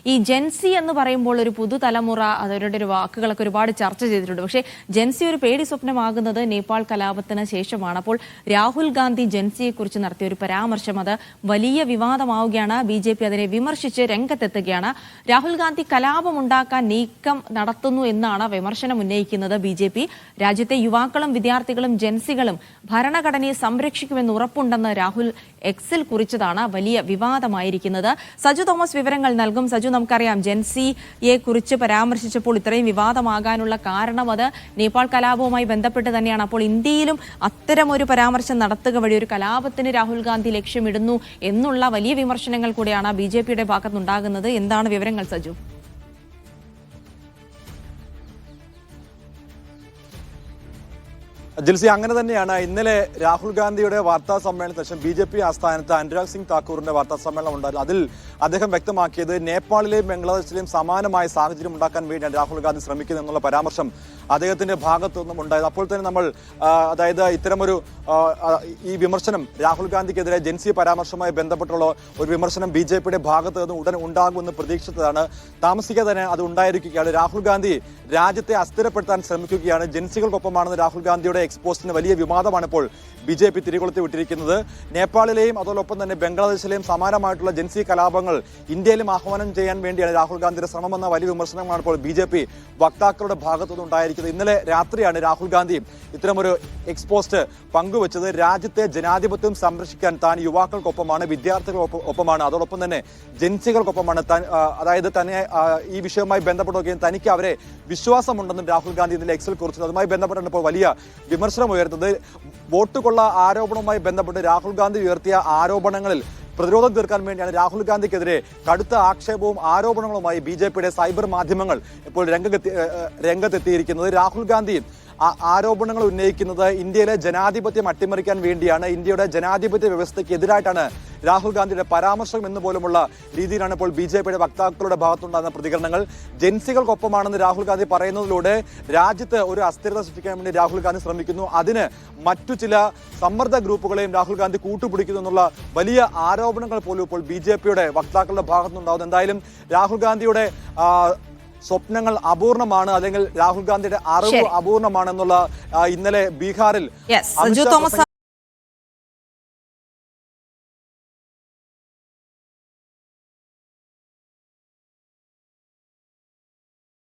ഈ ജെൻസി എന്ന് പറയുമ്പോൾ ഒരു പുതുതലമുറ അവരുടെ ഒരു വാക്കുകളൊക്കെ ഒരുപാട് ചർച്ച ചെയ്തിട്ടുണ്ട്. പക്ഷേ ജെൻസി ഒരു പേടി സ്വപ്നമാകുന്നത് നേപ്പാൾ കലാപത്തിന് ശേഷമാണ്. അപ്പോൾ രാഹുൽ ഗാന്ധി ജെൻസിയെക്കുറിച്ച് നടത്തിയ ഒരു പരാമർശം അത് വലിയ വിവാദമാവുകയാണ്. BJP അതിനെ വിമർശിച്ച് രംഗത്തെത്തുകയാണ്. രാഹുൽ ഗാന്ധി കലാപമുണ്ടാക്കാൻ നീക്കം നടത്തുന്നു എന്നാണ് വിമർശനം ഉന്നയിക്കുന്നത് BJP. രാജ്യത്തെ യുവാക്കളും വിദ്യാർത്ഥികളും ജെൻസികളും ഭരണഘടനയെ സംരക്ഷിക്കുമെന്ന് ഉറപ്പുണ്ടെന്ന് രാഹുൽ എക്സിൽ കുറിച്ചതാണ് വലിയ വിവാദമായിരിക്കുന്നത്. സജു തോമസ് വിവരങ്ങൾ നൽകും. സജു, നമുക്കറിയാം ജെൻസിയെ കുറിച്ച് പരാമർശിച്ചപ്പോൾ ഇത്രയും വിവാദമാകാനുള്ള കാരണം അത് നേപ്പാൾ കലാപവുമായി ബന്ധപ്പെട്ട് തന്നെയാണ്. അപ്പോൾ ഇന്ത്യയിലും അത്തരമൊരു പരാമർശം നടത്തുക വഴി ഒരു കലാപത്തിന് രാഹുൽ ഗാന്ധി ലക്ഷ്യമിടുന്നു എന്നുള്ള വലിയ വിമർശനങ്ങൾ കൂടിയാണ് BJPയുടെ ഭാഗത്തുനിന്നുണ്ടാകുന്നത്. എന്താണ് വിവരങ്ങൾ സജു? ജിൽസി, അങ്ങനെ തന്നെയാണ്. ഇന്നലെ രാഹുൽ ഗാന്ധിയുടെ വാർത്താ സമ്മേളനത്തിന് ശേഷം BJP ആസ്ഥാനത്ത് അനുരാഗ് സിംഗ് താക്കൂറിന്റെ വാർത്താ സമ്മേളനം ഉണ്ടായിരുന്നു. അതിൽ അദ്ദേഹം വ്യക്തമാക്കിയത് നേപ്പാളിലെയും ബംഗ്ലാദേശിലെയും സമാനമായ സാഹചര്യം ഉണ്ടാക്കാൻ വേണ്ടിയാണ് രാഹുൽ ഗാന്ധി ശ്രമിക്കുന്നത് എന്നുള്ള പരാമർശം അദ്ദേഹത്തിന്റെ ഭാഗത്തു നിന്നും ഉണ്ടായത്. അപ്പോൾ തന്നെ നമ്മൾ അതായത് ഇത്തരമൊരു ഈ വിമർശനം രാഹുൽ ഗാന്ധിക്കെതിരെ ജെൻസി പരാമർശവുമായി ബന്ധപ്പെട്ടുള്ള ഒരു വിമർശനം BJPയുടെ ഭാഗത്ത് നിന്ന് ഉടൻ ഉണ്ടാകുമെന്ന് പ്രതീക്ഷിച്ചതാണ്. താമസിക്കാതെ തന്നെ അത് ഉണ്ടായിരിക്കുകയാണ്. രാഹുൽ ഗാന്ധി രാജ്യത്തെ അസ്ഥിരപ്പെടുത്താൻ ശ്രമിക്കുകയാണ്, ജെൻസികൾക്കൊപ്പമാണെന്ന് രാഹുൽ ഗാന്ധിയുടെ എക്സ്പോസ്റ്റിന് വലിയ വിവാദമാണ് ഇപ്പോൾ BJP തിരികൊളുത്തി വിട്ടിരിക്കുന്നത്. നേപ്പാളിലെയും അതോടൊപ്പം തന്നെ ബംഗ്ലാദേശിലെയും സമാനമായിട്ടുള്ള ജെൻസി കലാപങ്ങൾ ഇന്ത്യയിലും ആഹ്വാനം ചെയ്യാൻ വേണ്ടിയാണ് രാഹുൽ ഗാന്ധിയുടെ ശ്രമമെന്ന വലിയ വിമർശനമാണ് ഇപ്പോൾ BJP വക്താക്കളുടെ ഭാഗത്തുനിന്ന് ഉണ്ടായിരിക്കുന്നത്. ഇന്നലെ രാത്രിയാണ് രാഹുൽ ഗാന്ധി ഇത്തരമൊരു എക്സ്പോസ്റ്റ് പങ്കുവച്ചത്. രാജ്യത്തെ ജനാധിപത്യം സംരക്ഷിക്കാൻ താൻ യുവാക്കൾക്കൊപ്പമാണ്, വിദ്യാർത്ഥികൾക്കൊപ്പമാണ്, അതോടൊപ്പം തന്നെ ജെൻസികൾക്കൊപ്പമാണ്. അതായത് തന്നെ ഈ വിഷയവുമായി ബന്ധപ്പെടുകയും തനിക്ക് അവരെ വിശ്വാസമുണ്ടെന്നും രാഹുൽ ഗാന്ധി ഇന്നലെ എക്സിൽ കുറിച്ചത്. അതുമായി ബന്ധപ്പെട്ടാണ് ഇപ്പോൾ വലിയ വിമർശനം ഉയർന്നത്. വോട്ട് കൊള്ള ആരോപണവുമായി ബന്ധപ്പെട്ട് രാഹുൽ ഗാന്ധി ഉയർത്തിയ ആരോപണങ്ങളിൽ പ്രതിരോധം തീർക്കാൻ വേണ്ടിയാണ് രാഹുൽ ഗാന്ധിക്കെതിരെ കടുത്ത ആക്ഷേപവും ആരോപണങ്ങളുമായി BJPയുടെ സൈബർ മാധ്യമങ്ങൾ ഇപ്പോൾ രംഗത്തെത്തിയിരിക്കുന്നത്. രാഹുൽ ഗാന്ധി ആരോപണങ്ങൾ ഉന്നയിക്കുന്നത് ഇന്ത്യയിലെ ജനാധിപത്യം അട്ടിമറിക്കാൻ വേണ്ടിയാണ്, ഇന്ത്യയുടെ ജനാധിപത്യ വ്യവസ്ഥയ്ക്ക് എതിരായിട്ടാണ് രാഹുൽ ഗാന്ധിയുടെ പരാമർശം എന്ന് പോലുമുള്ള രീതിയിലാണ് ഇപ്പോൾ BJPയുടെ വക്താക്കളുടെ ഭാഗത്തുണ്ടാകുന്ന പ്രതികരണങ്ങൾ. ജെൻസികൾക്കൊപ്പമാണെന്ന് രാഹുൽ ഗാന്ധി പറയുന്നതിലൂടെ രാജ്യത്ത് ഒരു അസ്ഥിരത സൃഷ്ടിക്കാൻ വേണ്ടി രാഹുൽ ഗാന്ധി ശ്രമിക്കുന്നു. അതിന് മറ്റു ചില സമ്മർദ്ദ ഗ്രൂപ്പുകളെയും രാഹുൽ ഗാന്ധി കൂട്ടുപിടിക്കുന്നു എന്നുള്ള വലിയ ആരോപണങ്ങൾ പോലും ഇപ്പോൾ BJPയുടെ വക്താക്കളുടെ ഭാഗത്തുനിന്നുണ്ടാകുന്നു. എന്തായാലും രാഹുൽ ഗാന്ധിയുടെ സ്വപ്നങ്ങൾ അപൂർണമാണ്, അല്ലെങ്കിൽ രാഹുൽ ഗാന്ധിയുടെ അറിവ് അപൂർണമാണെന്നുള്ള ഇന്നലെ ബീഹാറിൽ